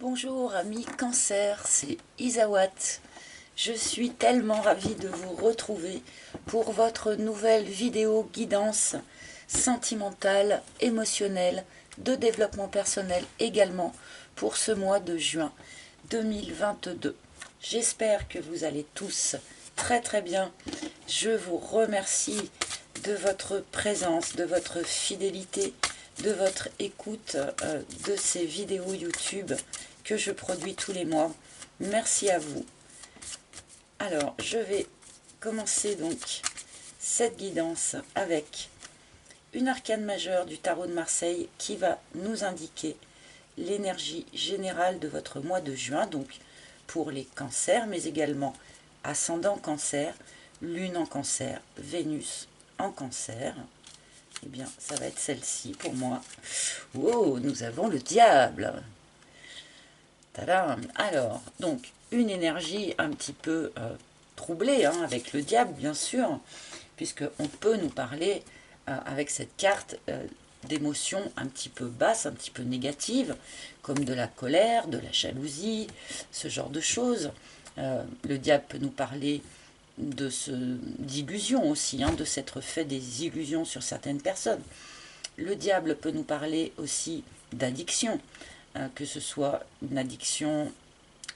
Bonjour amis Cancer, c'est Isawat. Je suis tellement ravie de vous retrouver pour votre nouvelle vidéo guidance sentimentale, émotionnelle, de développement personnel également pour ce mois de juin 2022. J'espère que vous allez tous très bien. Je vous remercie de votre présence, de votre fidélité, de votre écoute de ces vidéos YouTube que je produis tous les mois. Merci à vous. Alors, je vais commencer donc cette guidance avec une arcane majeure du tarot de Marseille qui va nous indiquer l'énergie générale de votre mois de juin, donc pour les cancers, mais également ascendant cancer, lune en cancer, Vénus en cancer. Eh bien, ça va être celle-ci pour moi. Oh, nous avons le diable. Tadam. Alors, donc, une énergie un petit peu troublée, hein, avec le diable, bien sûr, puisqu'on peut nous parler, avec cette carte, d'émotions un petit peu basses, un petit peu négatives, comme de la colère, de la jalousie, ce genre de choses. Le diable peut nous parler d'illusions aussi, hein, de s'être fait des illusions sur certaines personnes. Le diable peut nous parler aussi d'addiction, que ce soit une addiction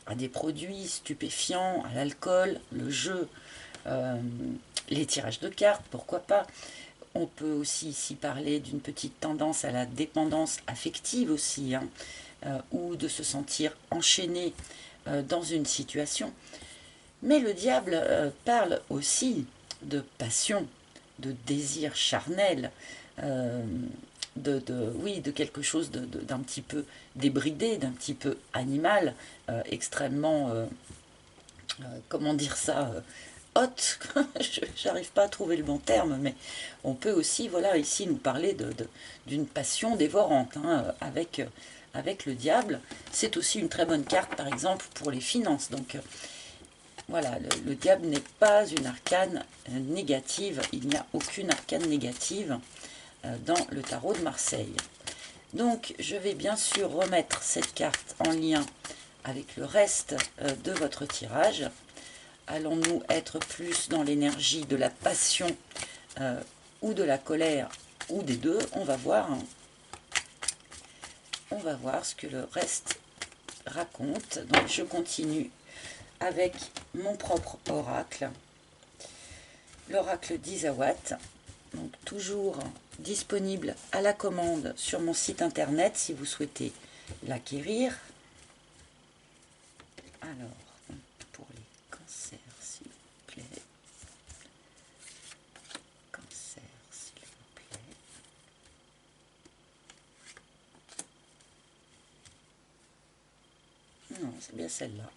à des produits stupéfiants, à l'alcool, le jeu, les tirages de cartes, pourquoi pas. On peut aussi ici parler d'une petite tendance à la dépendance affective aussi, hein, ou de se sentir enchaîné dans une situation. Mais le diable parle aussi de passion, de désir charnel, oui, de quelque chose d'un petit peu débridé, d'un petit peu animal, extrêmement, comment dire ça, hot. J'arrive pas à trouver le bon terme, mais on peut aussi, voilà, ici nous parler d'une passion dévorante, hein, avec le diable. C'est aussi une très bonne carte, par exemple, pour les finances. Donc, voilà, le diable n'est pas une arcane négative. Il n'y a aucune arcane négative dans le tarot de Marseille. Donc, je vais bien sûr remettre cette carte en lien avec le reste de votre tirage. Allons-nous être plus dans l'énergie de la passion ou de la colère ou des deux? On va voir. On va voir ce que le reste raconte. Donc, je continue avec mon propre oracle, l'oracle d'Isawat, donc toujours disponible à la commande sur mon site internet si vous souhaitez l'acquérir. Alors, pour les cancers, s'il vous plaît. Cancer, s'il vous plaît. Non, c'est bien celle-là.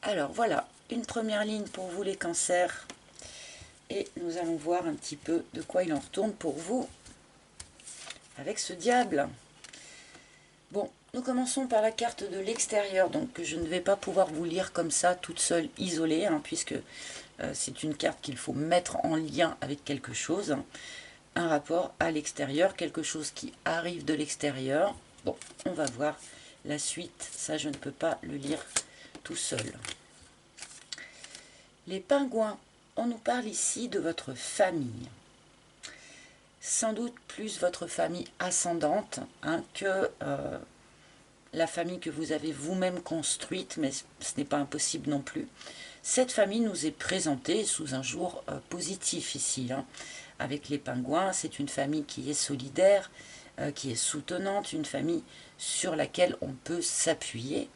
Alors voilà, une première ligne pour vous les cancers. Et nous allons voir un petit peu de quoi il en retourne pour vous avec ce diable. Bon, nous commençons par la carte de l'extérieur, donc que je ne vais pas pouvoir vous lire comme ça, toute seule, isolée, hein, puisque c'est une carte qu'il faut mettre en lien avec quelque chose, hein, un rapport à l'extérieur, quelque chose qui arrive de l'extérieur. Bon, on va voir la suite, ça je ne peux pas le lire tout seul. Les pingouins, on nous parle ici de votre famille. Sans doute plus votre famille ascendante, hein, que la famille que vous avez vous-même construite, mais ce n'est pas impossible non plus. Cette famille nous est présentée sous un jour positif ici, hein. Avec les pingouins, c'est une famille qui est solidaire, qui est soutenante, une famille sur laquelle on peut s'appuyer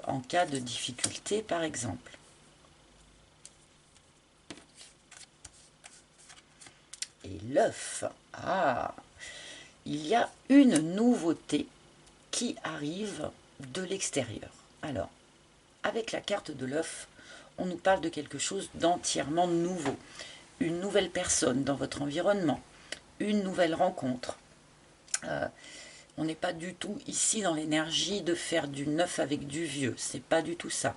en cas de difficulté par exemple. Et l'œuf, il y a une nouveauté qui arrive de l'extérieur. Alors, avec la carte de l'œuf, on nous parle de quelque chose d'entièrement nouveau. Une nouvelle personne dans votre environnement, une nouvelle rencontre. On n'est pas du tout ici dans l'énergie de faire du neuf avec du vieux, c'est pas du tout ça.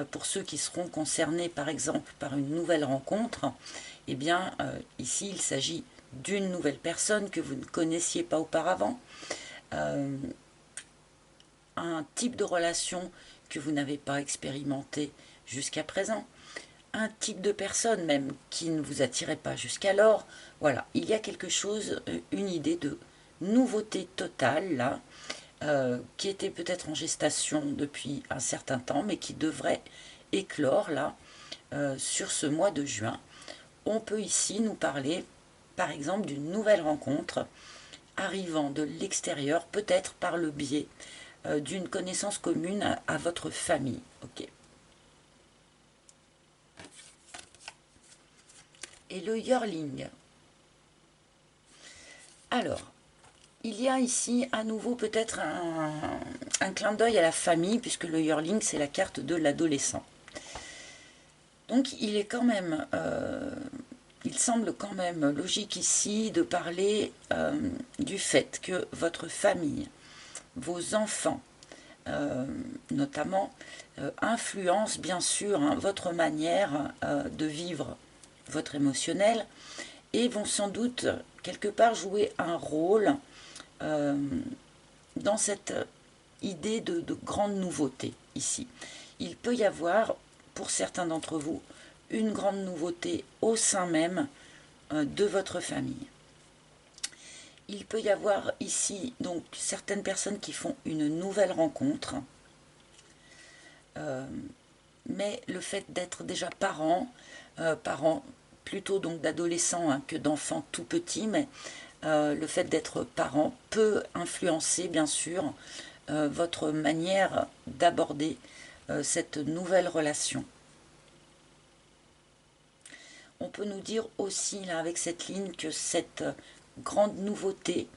Pour ceux qui seront concernés par exemple par une nouvelle rencontre, eh bien ici il s'agit d'une nouvelle personne que vous ne connaissiez pas auparavant, un un type de relation que vous n'avez pas expérimenté jusqu'à présent, un type de personne même qui ne vous attirait pas jusqu'alors. Voilà, il y a quelque chose, une idée de nouveauté totale là, qui était peut-être en gestation depuis un certain temps, mais qui devrait éclore là, sur ce mois de juin. On peut ici nous parler, par exemple, d'une nouvelle rencontre arrivant de l'extérieur, peut-être par le biais d'une connaissance commune à votre famille. Ok. Et le yearling. Alors, il y a ici à nouveau peut-être un clin d'œil à la famille, puisque le yearling, c'est la carte de l'adolescent. Donc il est quand même, il semble quand même logique ici de parler du fait que votre famille, vos enfants, notamment, influencent bien sûr votre manière de vivre votre émotionnel et vont sans doute quelque part jouer un rôle dans cette idée de grande nouveauté ici. Il peut y avoir, pour certains d'entre vous, une grande nouveauté au sein même de votre famille. Il peut y avoir ici donc certaines personnes qui font une nouvelle rencontre, mais le fait d'être déjà parents plutôt donc d'adolescents que d'enfants tout petits, mais le fait d'être parent peut influencer bien sûr votre manière d'aborder cette nouvelle relation. On peut nous dire aussi là avec cette ligne que cette grande nouveauté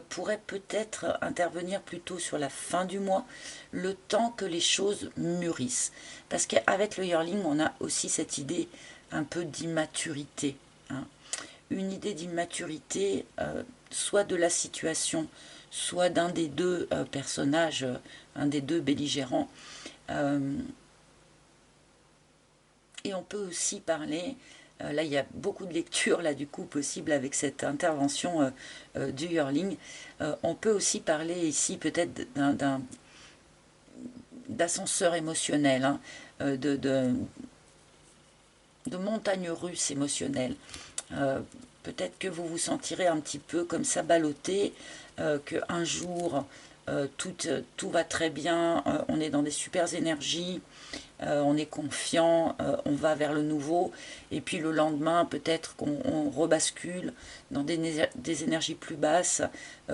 pourrait peut-être intervenir plutôt sur la fin du mois, le temps que les choses mûrissent. Parce qu'avec le yearling, on a aussi cette idée un peu d'immaturité. Hein. Une idée d'immaturité, soit de la situation, soit d'un des deux personnages, un des deux belligérants. Et on peut aussi parler, là il y a beaucoup de lectures là du coup possibles avec cette intervention du yearling. On peut aussi parler ici peut-être d'ascenseur émotionnel, hein, de montagne russe émotionnelle. Peut-être que vous vous sentirez un petit peu comme ça ballotté, qu'un jour tout va très bien, on est dans des super énergies, on est confiant, on va vers le nouveau, et puis le lendemain peut-être qu'on rebascule dans des énergies plus basses,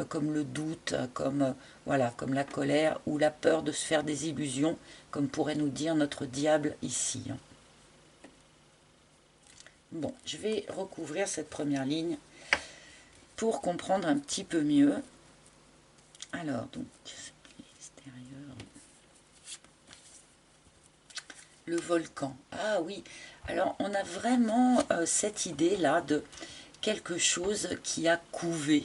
comme le doute, comme, voilà, comme la colère ou la peur de se faire des illusions, comme pourrait nous dire notre diable ici. Bon, je vais recouvrir cette première ligne pour comprendre un petit peu mieux. Alors, donc, l'extérieur. Le volcan. Ah oui, alors on a vraiment cette idée-là de quelque chose qui a couvé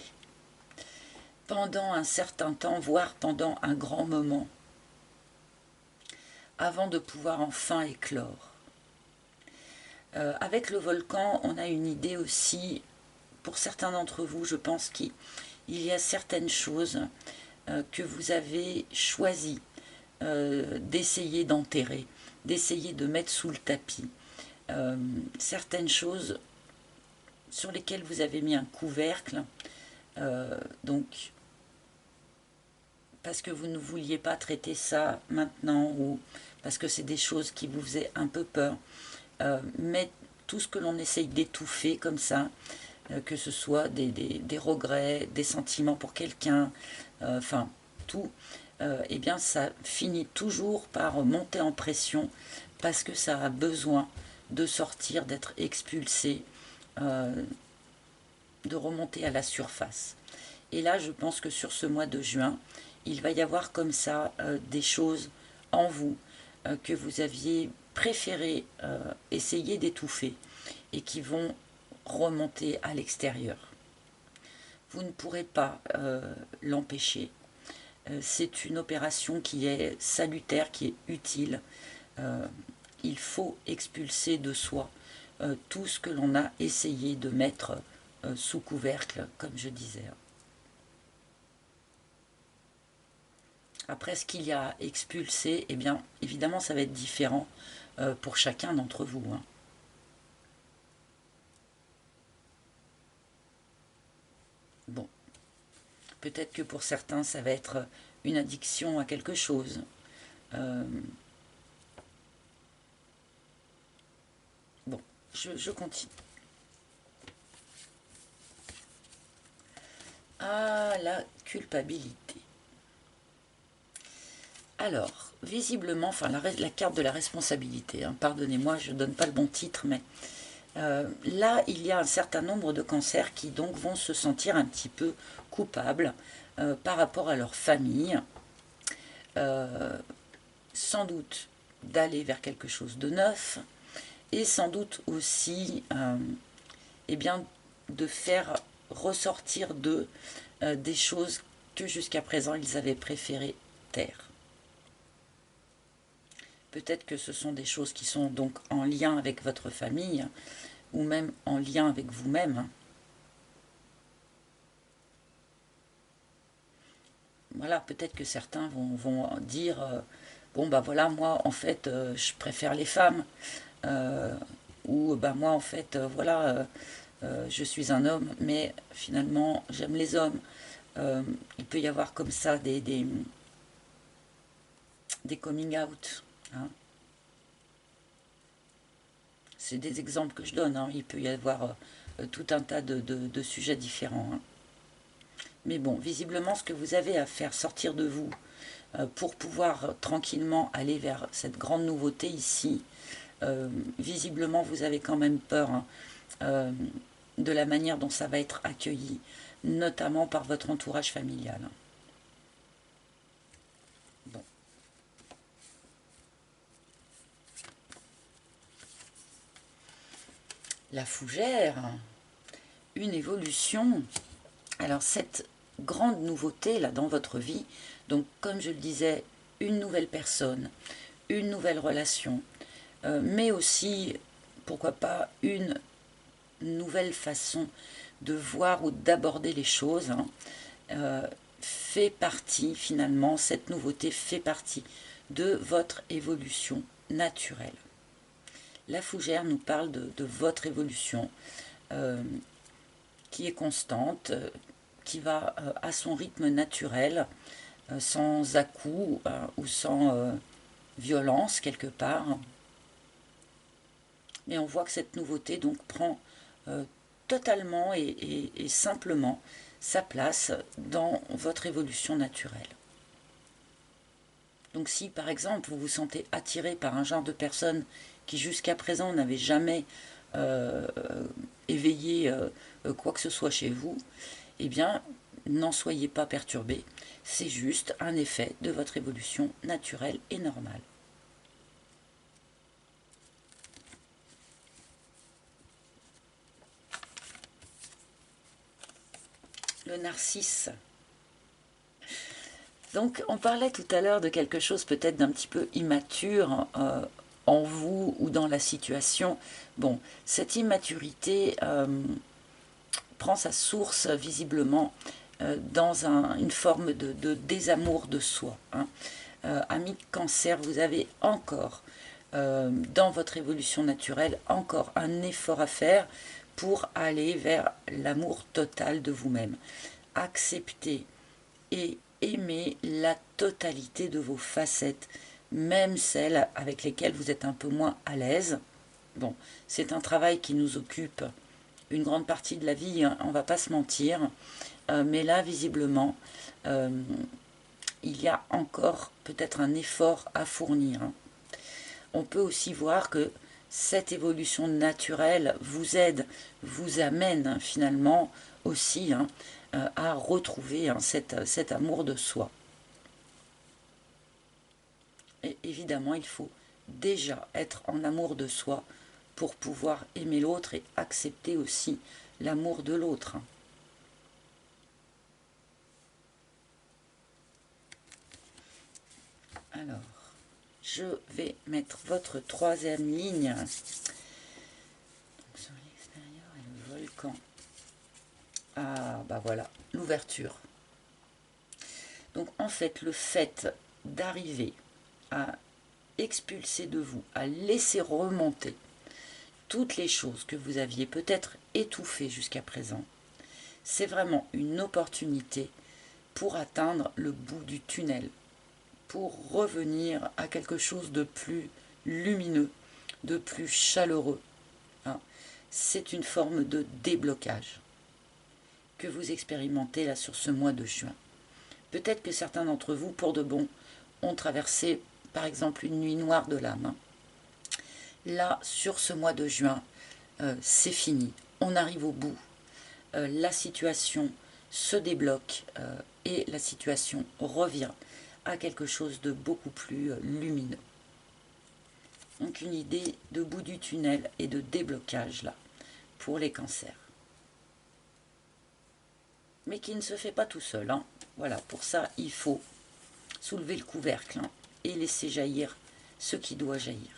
pendant un certain temps, voire pendant un grand moment, avant de pouvoir enfin éclore. Avec le volcan, on a une idée aussi, pour certains d'entre vous, je pense qu'il y a certaines choses que vous avez choisi d'essayer d'enterrer, d'essayer de mettre sous le tapis. Certaines choses sur lesquelles vous avez mis un couvercle, donc parce que vous ne vouliez pas traiter ça maintenant ou parce que c'est des choses qui vous faisaient un peu peur. Mais tout ce que l'on essaye d'étouffer comme ça, que ce soit des regrets, des sentiments pour quelqu'un, enfin tout, eh bien ça finit toujours par monter en pression parce que ça a besoin de sortir, d'être expulsé, de remonter à la surface. Et là, je pense que sur ce mois de juin, il va y avoir comme ça des choses en vous que vous aviez préféré essayer d'étouffer et qui vont remonter à l'extérieur. Vous ne pourrez pas l'empêcher. C'est une opération qui est salutaire, qui est utile. Il faut expulser de soi tout ce que l'on a essayé de mettre sous couvercle, comme je disais. Après, ce qu'il y a expulsé, eh bien, évidemment, ça va être différent pour chacun d'entre vous. Hein. Bon, peut-être que pour certains, ça va être une addiction à quelque chose. Bon, je continue. Ah, la culpabilité. Alors, visiblement, enfin la carte de la responsabilité, hein, pardonnez-moi, je ne donne pas le bon titre, mais là, il y a un certain nombre de cancers qui donc vont se sentir un petit peu coupables par rapport à leur famille, sans doute d'aller vers quelque chose de neuf, et sans doute aussi eh bien, de faire ressortir d'eux des choses que jusqu'à présent ils avaient préféré taire. Peut-être que ce sont des choses qui sont donc en lien avec votre famille ou même en lien avec vous-même. Voilà, peut-être que certains vont dire bon bah voilà, moi en fait je préfère les femmes, euh, ou bah moi en fait voilà, je suis un homme mais finalement j'aime les hommes. Il peut y avoir comme ça des coming out. Hein. C'est des exemples que je donne, hein. Il peut y avoir tout un tas de sujets différents. Hein. Mais bon, visiblement, ce que vous avez à faire sortir de vous pour pouvoir tranquillement aller vers cette grande nouveauté ici, visiblement, vous avez quand même peur hein, de la manière dont ça va être accueilli, notamment par votre entourage familial. Bon. La fougère, une évolution. Alors cette grande nouveauté là dans votre vie, donc comme je le disais, une nouvelle personne, une nouvelle relation, mais aussi, pourquoi pas, une nouvelle façon de voir ou d'aborder les choses, hein, fait partie finalement, cette nouveauté fait partie de votre évolution naturelle. La fougère nous parle de votre évolution qui est constante, qui va à son rythme naturel, sans à-coups ou sans violence quelque part. Mais on voit que cette nouveauté donc prend totalement et simplement sa place dans votre évolution naturelle. Donc si par exemple vous vous sentez attiré par un genre de personne qui jusqu'à présent n'avait jamais éveillé quoi que ce soit chez vous, eh bien n'en soyez pas perturbé. C'est juste un effet de votre évolution naturelle et normale. Le narcisse. Donc on parlait tout à l'heure de quelque chose peut-être d'un petit peu immature en vous ou dans la situation. Bon, cette immaturité prend sa source visiblement dans une forme de désamour de soi. Hein. Ami cancer, vous avez encore dans votre évolution naturelle encore un effort à faire pour aller vers l'amour total de vous-même. Accepter et aimer la totalité de vos facettes, même celles avec lesquelles vous êtes un peu moins à l'aise. Bon, c'est un travail qui nous occupe une grande partie de la vie, hein, on ne va pas se mentir, mais là, visiblement, il y a encore peut-être un effort à fournir. Hein. On peut aussi voir que cette évolution naturelle vous aide, vous amène hein, finalement aussi hein, à retrouver hein, cet amour de soi. Et évidemment, il faut déjà être en amour de soi pour pouvoir aimer l'autre et accepter aussi l'amour de l'autre. Alors, je vais mettre votre troisième ligne. Donc, sur l'extérieur et le volcan. Ah, bah voilà, l'ouverture. Donc en fait, le fait d'arriver à expulser de vous, à laisser remonter toutes les choses que vous aviez peut-être étouffées jusqu'à présent, c'est vraiment une opportunité pour atteindre le bout du tunnel, pour revenir à quelque chose de plus lumineux, de plus chaleureux. Hein. C'est une forme de déblocage que vous expérimentez là sur ce mois de juin. Peut-être que certains d'entre vous, pour de bon, ont traversé par exemple une nuit noire de l'âme. Hein. Là, sur ce mois de juin, c'est fini. On arrive au bout. La situation se débloque et la situation revient à quelque chose de beaucoup plus lumineux. Donc une idée de bout du tunnel et de déblocage là pour les cancers. Mais qui ne se fait pas tout seul. Hein. Voilà, pour ça, il faut soulever le couvercle hein, et laisser jaillir ce qui doit jaillir.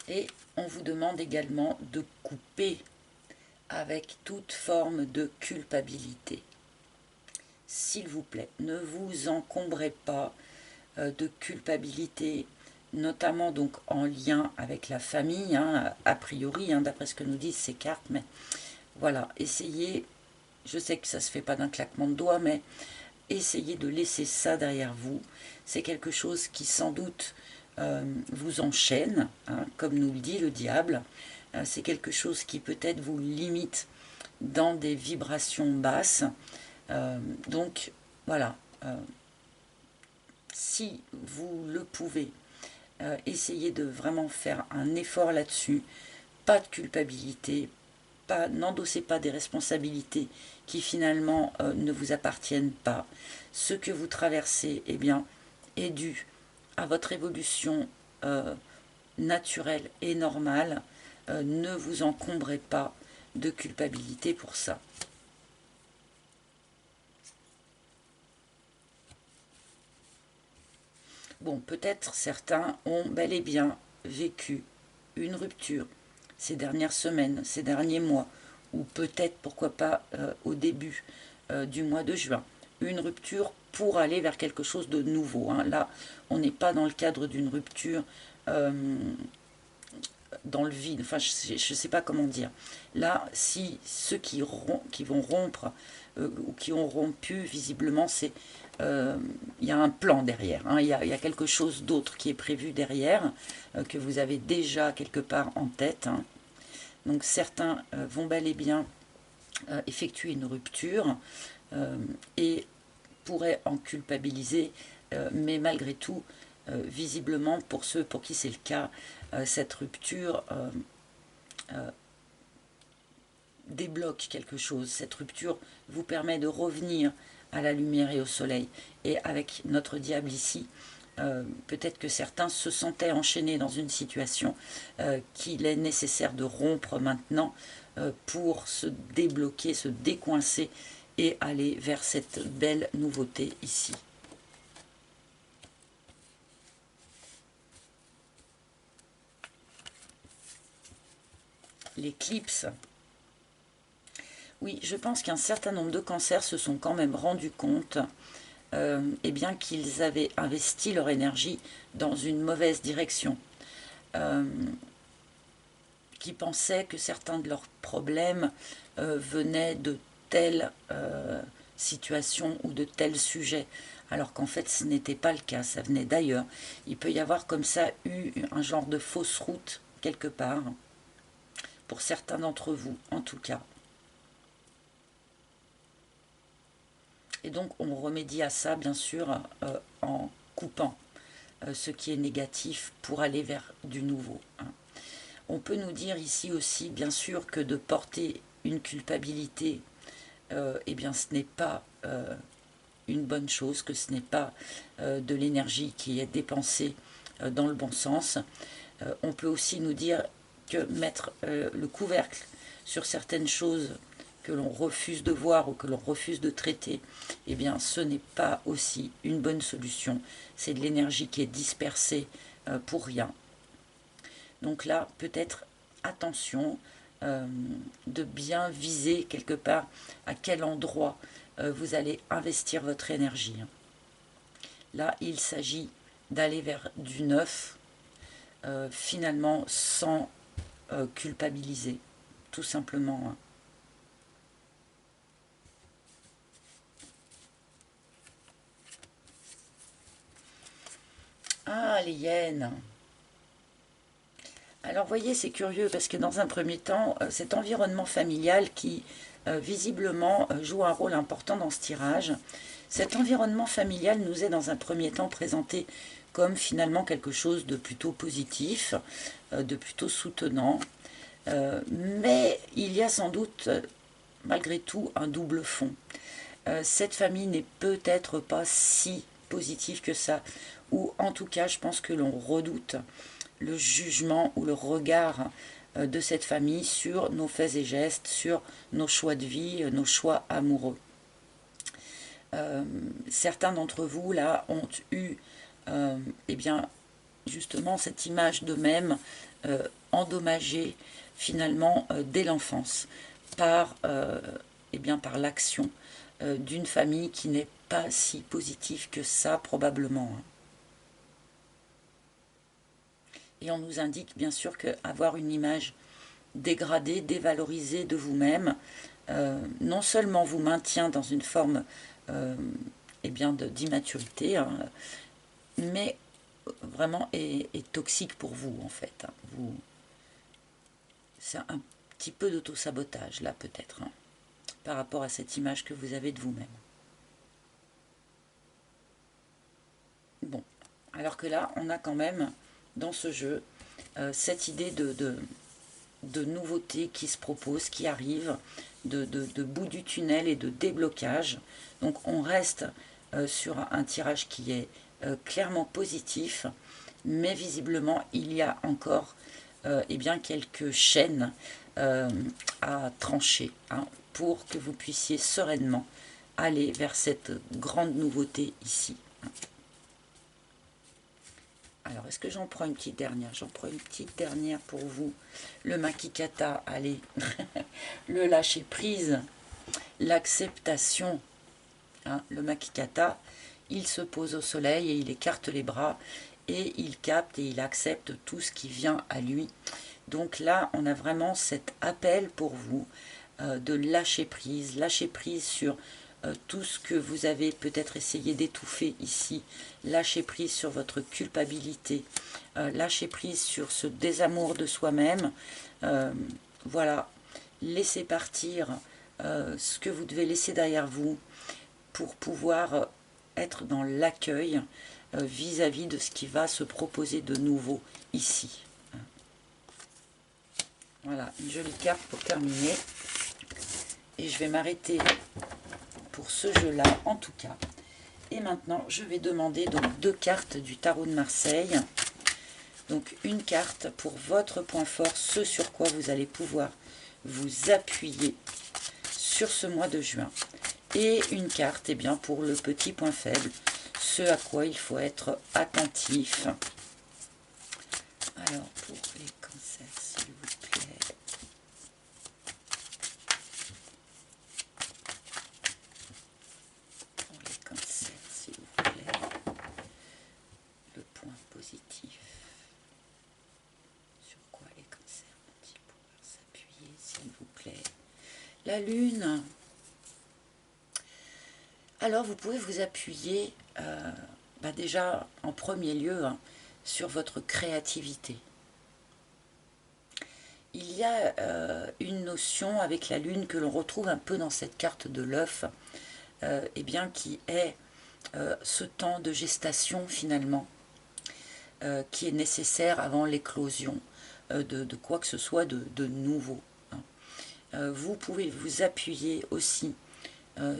Et on vous demande également de couper avec toute forme de culpabilité. S'il vous plaît, ne vous encombrez pas de culpabilité, notamment donc en lien avec la famille, hein, a priori, hein, d'après ce que nous disent ces cartes, mais voilà, essayez, je sais que ça ne se fait pas d'un claquement de doigts, mais essayez de laisser ça derrière vous. C'est quelque chose qui sans doute vous enchaîne, hein, comme nous le dit le diable. C'est quelque chose qui peut-être vous limite dans des vibrations basses. Donc voilà, si vous le pouvez, essayez de vraiment faire un effort là-dessus. Pas de culpabilité, n'endossez pas des responsabilités qui finalement ne vous appartiennent pas. Ce que vous traversez, eh bien, est dû à votre évolution naturelle et normale. Ne vous encombrez pas de culpabilité pour ça. Bon, peut-être certains ont bel et bien vécu une rupture ces dernières semaines, ces derniers mois, ou peut-être, pourquoi pas, au début du mois de juin. Une rupture pour aller vers quelque chose de nouveau. Hein. Là, on n'est pas dans le cadre d'une rupture dans le vide. Enfin, je ne sais pas comment dire. Là, si ceux qui vont rompre ou qui ont rompu, visiblement, c'est il y a un plan derrière. Hein. Il y a quelque chose d'autre qui est prévu derrière, que vous avez déjà quelque part en tête. Hein. Donc certains vont bel et bien effectuer une rupture et pourraient en culpabiliser, mais malgré tout, visiblement, pour ceux pour qui c'est le cas, cette rupture débloque quelque chose. Cette rupture vous permet de revenir à la lumière et au soleil. Et avec notre diable ici, peut-être que certains se sentaient enchaînés dans une situation qu'il est nécessaire de rompre maintenant pour se débloquer, se décoincer et aller vers cette belle nouveauté ici. L'éclipse. Oui, je pense qu'un certain nombre de cancers se sont quand même rendus compte eh bien qu'ils avaient investi leur énergie dans une mauvaise direction. Qui pensaient que certains de leurs problèmes venaient de telles situations ou de tels sujets, alors qu'en fait ce n'était pas le cas, ça venait d'ailleurs. Il peut y avoir comme ça eu un genre de fausse route quelque part, pour certains d'entre vous en tout cas. Et donc on remédie à ça bien sûr en coupant ce qui est négatif pour aller vers du nouveau. Hein. On peut nous dire ici aussi bien sûr que de porter une culpabilité, eh bien ce n'est pas une bonne chose, que ce n'est pas de l'énergie qui est dépensée dans le bon sens. On peut aussi nous dire que mettre le couvercle sur certaines choses que l'on refuse de voir ou que l'on refuse de traiter, eh bien ce n'est pas aussi une bonne solution. C'est de l'énergie qui est dispersée pour rien. Donc là, peut-être attention de bien viser quelque part à quel endroit vous allez investir votre énergie. Là, il s'agit d'aller vers du neuf, finalement sans culpabiliser, tout simplement. Ah, les hyènes. Alors, voyez, c'est curieux parce que dans un premier temps, cet environnement familial qui, visiblement, joue un rôle important dans ce tirage, cet environnement familial nous est dans un premier temps présenté comme finalement quelque chose de plutôt positif, de plutôt soutenant. Mais il y a sans doute, malgré tout, un double fond. Cette famille n'est peut-être pas si positive que ça, ou en tout cas, je pense que l'on redoute le jugement ou le regard de cette famille sur nos faits et gestes, sur nos choix de vie, nos choix amoureux. Certains d'entre vous, là, ont eu, eh bien, justement, cette image d'eux-mêmes endommagée, finalement, dès l'enfance, par, eh bien, par l'action d'une famille qui n'est pas si positive que ça, probablement. Et on nous indique bien sûr qu'avoir une image dégradée, dévalorisée de vous-même, non seulement vous maintient dans une forme eh bien d'immaturité, hein, mais vraiment est toxique pour vous en fait. Hein. C'est un petit peu d'auto-sabotage là peut-être, hein, par rapport à cette image que vous avez de vous-même. Bon, alors que là, on a quand même dans ce jeu cette idée de nouveauté qui se propose, qui arrive, de bout du tunnel et de déblocage. Donc on reste sur un tirage qui est clairement positif, mais visiblement il y a encore eh bien, quelques chaînes à trancher, hein, pour que vous puissiez sereinement aller vers cette grande nouveauté ici. Alors, est-ce que j'en prends une petite dernière? J'en prends une petite dernière pour vous. Le Makikata, allez. Le lâcher-prise, l'acceptation. Hein, le Makikata, il se pose au soleil et il écarte les bras et il capte et il accepte tout ce qui vient à lui. Donc là, on a vraiment cet appel pour vous de lâcher prise sur tout ce que vous avez peut-être essayé d'étouffer ici, lâcher prise sur votre culpabilité, lâcher prise sur ce désamour de soi-même, voilà, laissez partir ce que vous devez laisser derrière vous pour pouvoir être dans l'accueil vis-à-vis de ce qui va se proposer de nouveau ici. Voilà, une jolie carte pour terminer. Et je vais m'arrêter pour ce jeu-là, en tout cas. Et maintenant, je vais demander donc 2 cartes du tarot de Marseille. Donc, une carte pour votre point fort, ce sur quoi vous allez pouvoir vous appuyer sur ce mois de juin. Et une carte, eh bien, pour le petit point faible, ce à quoi il faut être attentif. Alors, pour les cancers, s'il vous plaît. Pour les cancers, s'il vous plaît. Le point positif. Sur quoi les cancers vont-ils pouvoir s'appuyer, s'il vous plaît? La lune. Alors, vous pouvez vous appuyer, déjà, en premier lieu, hein, sur votre créativité. Il y a une notion avec la lune que l'on retrouve un peu dans cette carte de l'œuf, eh bien, qui est ce temps de gestation, finalement, qui est nécessaire avant l'éclosion de quoi que ce soit de nouveau. Hein. Vous pouvez vous appuyer aussi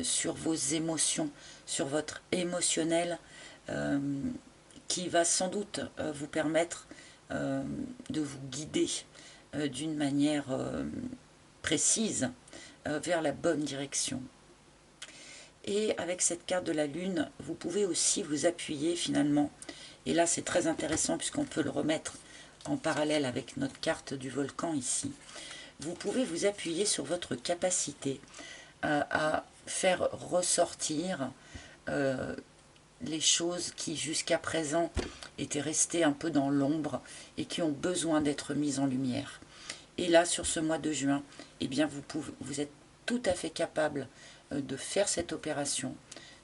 sur vos émotions, sur votre émotionnel, qui va sans doute vous permettre de vous guider d'une manière précise vers la bonne direction. Et avec cette carte de la lune, vous pouvez aussi vous appuyer finalement, et là c'est très intéressant puisqu'on peut le remettre en parallèle avec notre carte du volcan ici, vous pouvez vous appuyer sur votre capacité à faire ressortir les choses qui jusqu'à présent étaient restées un peu dans l'ombre et qui ont besoin d'être mises en lumière. Et là, sur ce mois de juin, eh bien, vous êtes tout à fait capable de faire cette opération.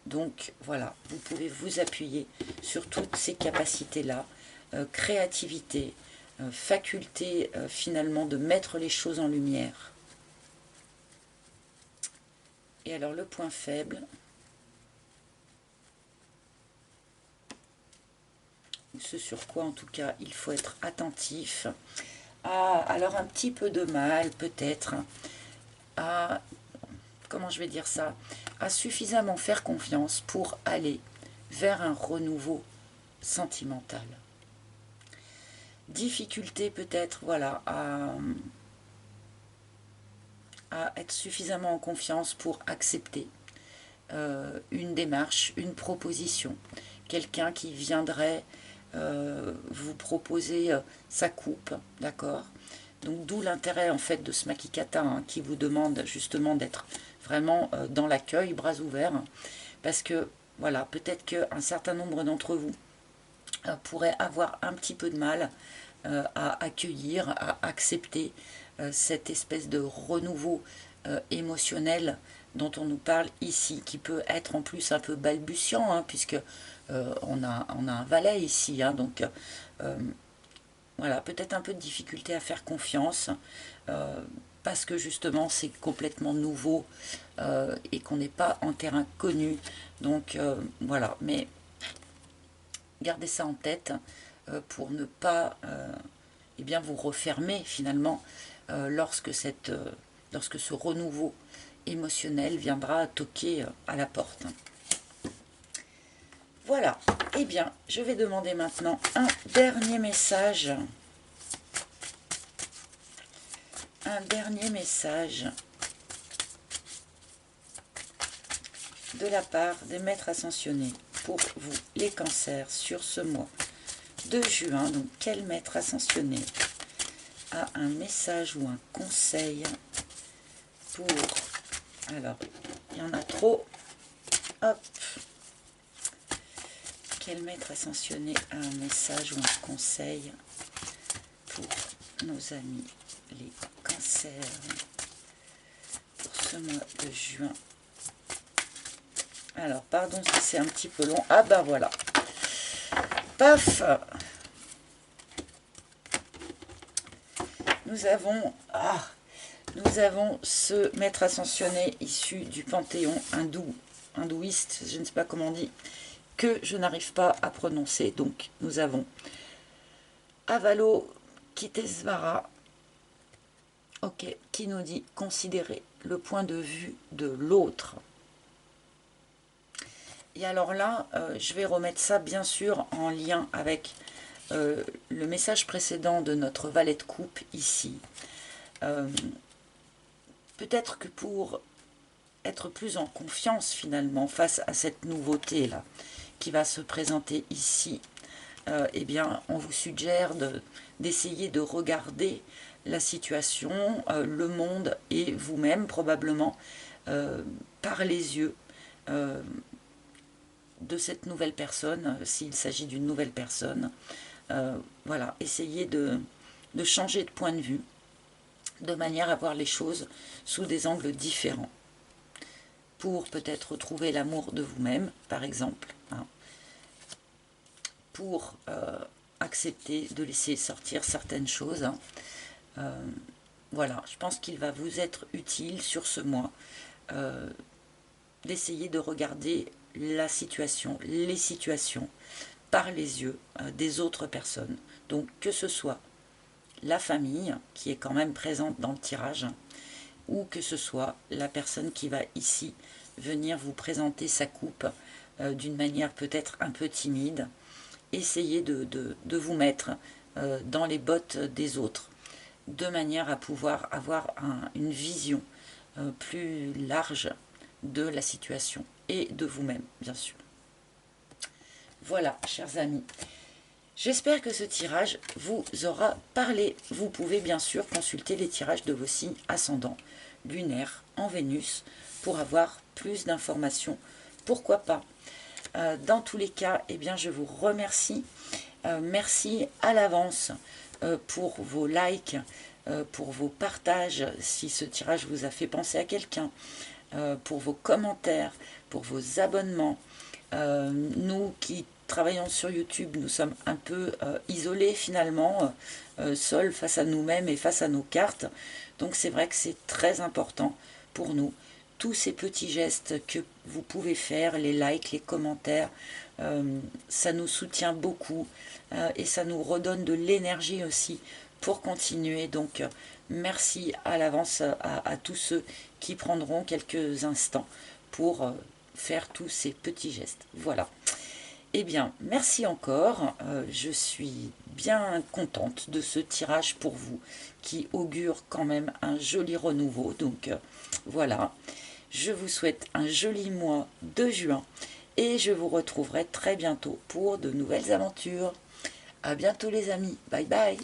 Donc voilà, vous pouvez vous appuyer sur toutes ces capacités-là, créativité, faculté finalement de mettre les choses en lumière. Et alors le point faible, ce sur quoi en tout cas il faut être attentif, alors un petit peu de mal peut-être à, comment je vais dire ça, à suffisamment faire confiance pour aller vers un renouveau sentimental. Difficulté peut-être, voilà, à être suffisamment en confiance pour accepter une démarche, une proposition. Quelqu'un qui viendrait vous proposer sa coupe, d'accord? Donc d'où l'intérêt en fait de ce Makikata hein, qui vous demande justement d'être vraiment dans l'accueil, bras ouverts, parce que voilà, peut-être qu'un certain nombre d'entre vous pourraient avoir un petit peu de mal à accueillir, à accepter cette espèce de renouveau émotionnel dont on nous parle ici, qui peut être en plus un peu balbutiant, hein, puisque on a un valet ici, hein, donc voilà, peut-être un peu de difficulté à faire confiance, parce que justement c'est complètement nouveau et qu'on n'est pas en terrain connu, donc voilà, mais gardez ça en tête pour ne pas eh bien, vous refermer finalement lorsque ce renouveau émotionnel viendra toquer à la porte. Voilà, eh bien, je vais demander maintenant un dernier message. Un dernier message de la part des maîtres ascensionnés pour vous, les cancers, sur ce mois de juin. Donc, quel maître ascensionné a un message ou un conseil pour... Alors, il y en a trop. Hop. Quel maître ascensionné a un message ou un conseil pour nos amis les cancers pour ce mois de juin? Alors, pardon si c'est un petit peu long. Ah ben voilà. Paf! Nous avons ce maître ascensionné issu du panthéon hindouiste, je ne sais pas comment on dit, que je n'arrive pas à prononcer. Donc, nous avons Avalokitesvara, ok, qui nous dit considérer le point de vue de l'autre. Et alors là, je vais remettre ça bien sûr en lien avec le message précédent de notre valet de coupe ici. Peut-être que pour être plus en confiance finalement face à cette nouveauté là qui va se présenter ici, eh bien on vous suggère d'essayer de regarder la situation, le monde et vous-même probablement par les yeux de cette nouvelle personne, s'il s'agit d'une nouvelle personne. Voilà, essayez de changer de point de vue, de manière à voir les choses sous des angles différents. Pour peut-être retrouver l'amour de vous-même, par exemple. Hein, pour accepter de laisser sortir certaines choses. Hein. Voilà, je pense qu'il va vous être utile sur ce mois d'essayer de regarder la situation, les situations, par les yeux des autres personnes. Donc que ce soit la famille, qui est quand même présente dans le tirage, ou que ce soit la personne qui va ici venir vous présenter sa coupe d'une manière peut-être un peu timide. Essayez de vous mettre dans les bottes des autres, de manière à pouvoir avoir une vision plus large de la situation et de vous-même, bien sûr. Voilà, chers amis. J'espère que ce tirage vous aura parlé. Vous pouvez bien sûr consulter les tirages de vos signes ascendants, lunaires, en Vénus, pour avoir plus d'informations. Pourquoi pas. Dans tous les cas, eh bien, je vous remercie. Merci à l'avance pour vos likes, pour vos partages, si ce tirage vous a fait penser à quelqu'un, pour vos commentaires, pour vos abonnements. Nous qui travaillons sur YouTube, nous sommes un peu isolés finalement, seuls face à nous-mêmes et face à nos cartes. Donc c'est vrai que c'est très important pour nous. Tous ces petits gestes que vous pouvez faire, les likes, les commentaires, ça nous soutient beaucoup et ça nous redonne de l'énergie aussi pour continuer. Donc merci à l'avance à tous ceux qui prendront quelques instants pour faire tous ces petits gestes. Voilà. Eh bien, merci encore. Je suis bien contente de ce tirage pour vous qui augure quand même un joli renouveau. Donc voilà. Je vous souhaite un joli mois de juin et je vous retrouverai très bientôt pour de nouvelles aventures. À bientôt les amis. Bye bye.